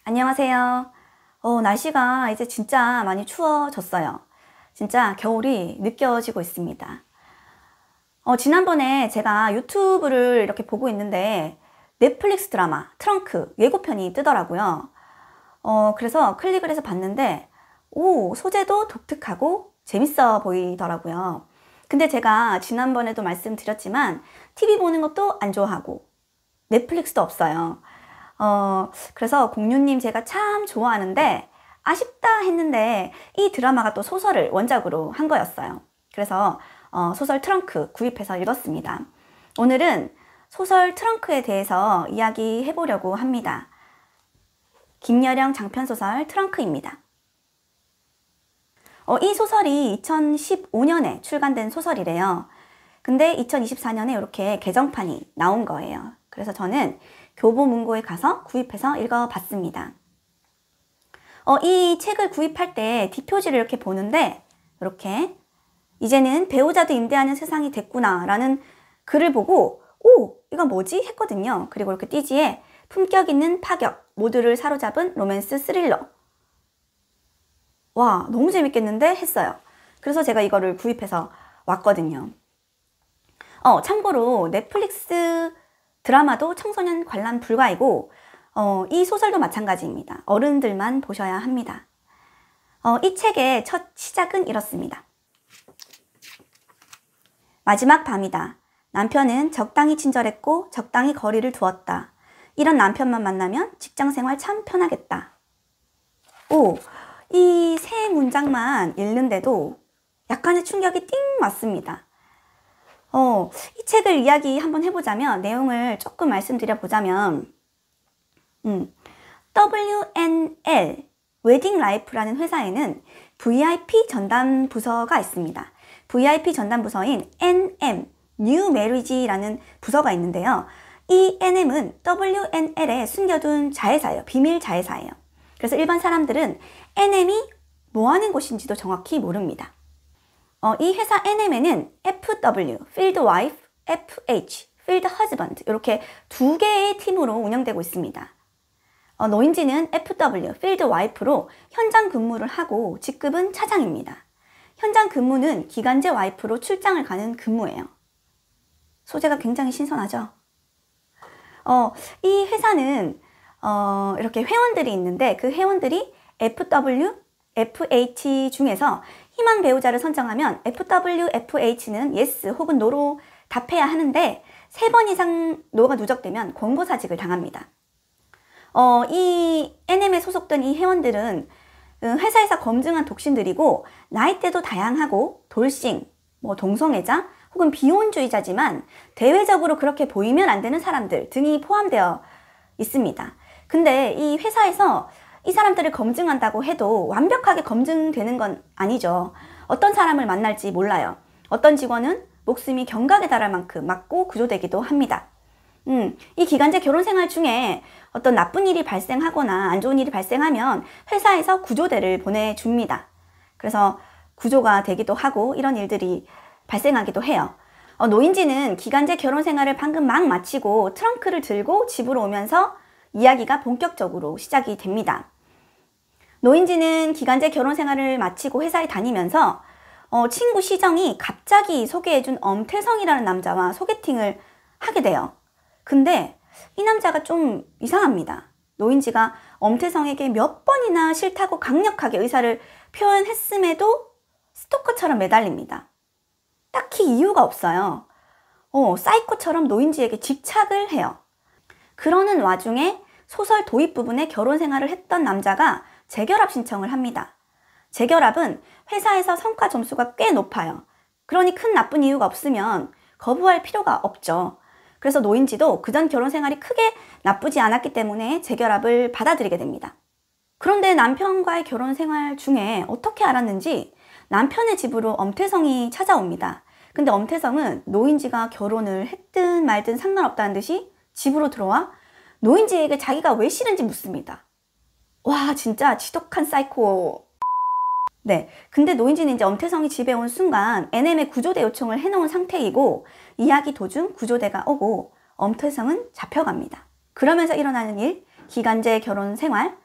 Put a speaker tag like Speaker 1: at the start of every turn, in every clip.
Speaker 1: 안녕하세요. 날씨가 이제 진짜 많이 추워졌어요. 진짜 겨울이 느껴지고 있습니다. 지난번에 제가 유튜브를 이렇게 보고 있는데 넷플릭스 드라마 트렁크 예고편이 뜨더라고요. 그래서 클릭을 해서 봤는데 소재도 독특하고 재밌어 보이더라고요. 근데 제가 지난번에도 말씀드렸지만 TV 보는 것도 안 좋아하고 넷플릭스도 없어요. 그래서 공유님 제가 참 좋아하는데 아쉽다 했는데 이 드라마가 또 소설을 원작으로 한 거였어요. 그래서 소설 트렁크 구입해서 읽었습니다. 오늘은 소설 트렁크에 대해서 이야기해 보려고 합니다. 김여령 장편소설 트렁크입니다. 이 소설이 2015년에 출간된 소설이래요. 근데 2024년에 이렇게 개정판이 나온 거예요. 그래서 저는 교보문고에 가서 구입해서 읽어봤습니다. 이 책을 구입할 때 뒷표지를 이렇게 보는데 이렇게 이제는 배우자도 임대하는 세상이 됐구나 라는 글을 보고 이건 뭐지? 했거든요. 그리고 이렇게 띠지에 품격 있는 파격, 모두를 사로잡은 로맨스 스릴러. 와, 너무 재밌겠는데? 했어요. 그래서 제가 이거를 구입해서 왔거든요. 참고로 넷플릭스 드라마도 청소년 관람 불가이고 이 소설도 마찬가지입니다. 어른들만 보셔야 합니다. 이 책의 첫 시작은 이렇습니다. 마지막 밤이다. 남편은 적당히 친절했고 적당히 거리를 두었다. 이런 남편만 만나면 직장생활 참 편하겠다. 이 세 문장만 읽는데도 약간의 충격이 띵 왔습니다. 이 책을 이야기 한번 해보자면 내용을 조금 말씀드려보자면 WNL 웨딩 라이프라는 회사에는 VIP 전담 부서가 있습니다. VIP 전담 부서인 NM New Marriage라는 부서가 있는데요. 이 NM은 WNL에 숨겨둔 자회사예요. 비밀 자회사예요. 그래서 일반 사람들은 NM이 뭐하는 곳인지도 정확히 모릅니다. 이 회사 NM에는 FW, Field Wife, FH, Field Husband 이렇게 두 개의 팀으로 운영되고 있습니다. 노인지는 FW, Field Wife로 현장 근무를 하고 직급은 차장입니다. 현장 근무는 기간제 와이프로 출장을 가는 근무예요. 소재가 굉장히 신선하죠? 이 회사는 이렇게 회원들이 있는데 그 회원들이 FW, FH 중에서 희망 배우자를 선정하면 FW, FH는 yes 혹은 no로 답해야 하는데 3번 이상 no가 누적되면 권고사직을 당합니다. 이 NM에 소속된 이 회원들은 회사에서 검증한 독신들이고 나이대도 다양하고 돌싱, 동성애자 혹은 비혼주의자지만 대외적으로 그렇게 보이면 안 되는 사람들 등이 포함되어 있습니다. 근데 이 회사에서 이 사람들을 검증한다고 해도 완벽하게 검증되는 건 아니죠. 어떤 사람을 만날지 몰라요. 어떤 직원은 목숨이 경각에 달할 만큼 맞고 구조되기도 합니다. 이 기간제 결혼 생활 중에 어떤 나쁜 일이 발생하거나 안 좋은 일이 발생하면 회사에서 구조대를 보내줍니다. 그래서 구조가 되기도 하고 이런 일들이 발생하기도 해요. 노인지는 기간제 결혼 생활을 방금 막 마치고 트렁크를 들고 집으로 오면서 이야기가 본격적으로 시작이 됩니다. 노인지는 기간제 결혼 생활을 마치고 회사에 다니면서 친구 시정이 갑자기 소개해준 엄태성이라는 남자와 소개팅을 하게 돼요. 근데 이 남자가 좀 이상합니다. 노인지가 엄태성에게 몇 번이나 싫다고 강력하게 의사를 표현했음에도 스토커처럼 매달립니다. 딱히 이유가 없어요. 사이코처럼 노인지에게 집착을 해요. 그러는 와중에 소설 도입 부분에 결혼 생활을 했던 남자가 재결합 신청을 합니다. 재결합은 회사에서 성과 점수가 꽤 높아요. 그러니 큰 나쁜 이유가 없으면 거부할 필요가 없죠. 그래서 노인지도 그전 결혼 생활이 크게 나쁘지 않았기 때문에 재결합을 받아들이게 됩니다. 그런데 남편과의 결혼 생활 중에 어떻게 알았는지 남편의 집으로 엄태성이 찾아옵니다. 근데 엄태성은 노인지가 결혼을 했든 말든 상관없다는 듯이 집으로 들어와 노인지에게 자기가 왜 싫은지 묻습니다. 와, 진짜 지독한 사이코. 네, 근데 노인지는 이제 엄태성이 집에 온 순간 NM의 구조대 요청을 해놓은 상태이고 이야기 도중 구조대가 오고 엄태성은 잡혀갑니다. 그러면서 일어나는 일, 기간제 결혼 생활,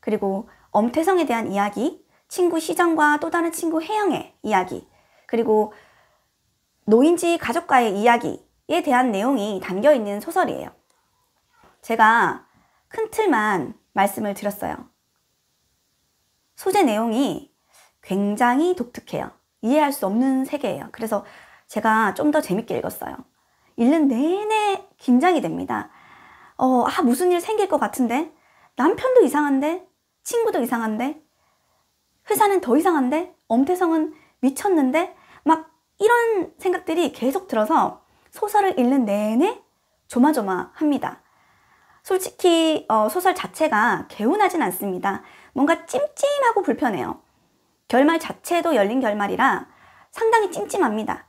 Speaker 1: 그리고 엄태성에 대한 이야기, 친구 시정과 또 다른 친구 혜영의 이야기, 그리고 노인지 가족과의 이야기에 대한 내용이 담겨 있는 소설이에요. 제가 큰 틀만 말씀을 드렸어요. 소재 내용이 굉장히 독특해요. 이해할 수 없는 세계예요. 그래서 제가 좀 더 재밌게 읽었어요. 읽는 내내 긴장이 됩니다. 무슨 일 생길 것 같은데? 남편도 이상한데? 친구도 이상한데? 회사는 더 이상한데? 엄태성은 미쳤는데? 막 이런 생각들이 계속 들어서 소설을 읽는 내내 조마조마합니다. 솔직히 소설 자체가 개운하진 않습니다. 뭔가 찜찜하고 불편해요. 결말 자체도 열린 결말이라 상당히 찜찜합니다.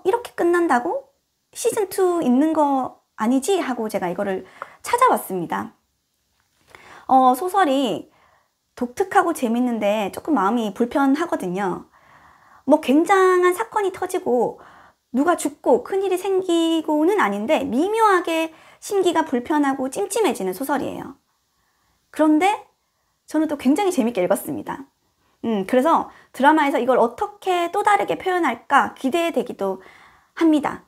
Speaker 1: 이렇게 끝난다고? 시즌2 있는 거 아니지? 하고 제가 이거를 찾아봤습니다. 소설이 독특하고 재밌는데 조금 마음이 불편하거든요. 뭐 굉장한 사건이 터지고 누가 죽고 큰일이 생기고는 아닌데 미묘하게 심기가 불편하고 찜찜해지는 소설이에요. 그런데 저는 또 굉장히 재밌게 읽었습니다. 그래서 드라마에서 이걸 어떻게 또 다르게 표현할까 기대되기도 합니다.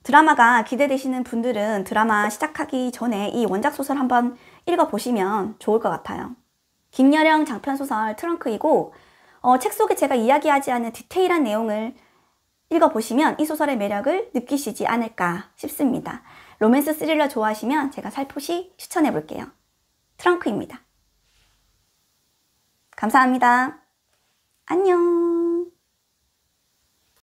Speaker 1: 드라마가 기대되시는 분들은 드라마 시작하기 전에 이 원작 소설 한번 읽어보시면 좋을 것 같아요. 김여령 장편소설 트렁크이고 책 속에 제가 이야기하지 않은 디테일한 내용을 읽어보시면 이 소설의 매력을 느끼시지 않을까 싶습니다. 로맨스 스릴러 좋아하시면 제가 살포시 추천해볼게요. 트렁크입니다. 감사합니다. 안녕.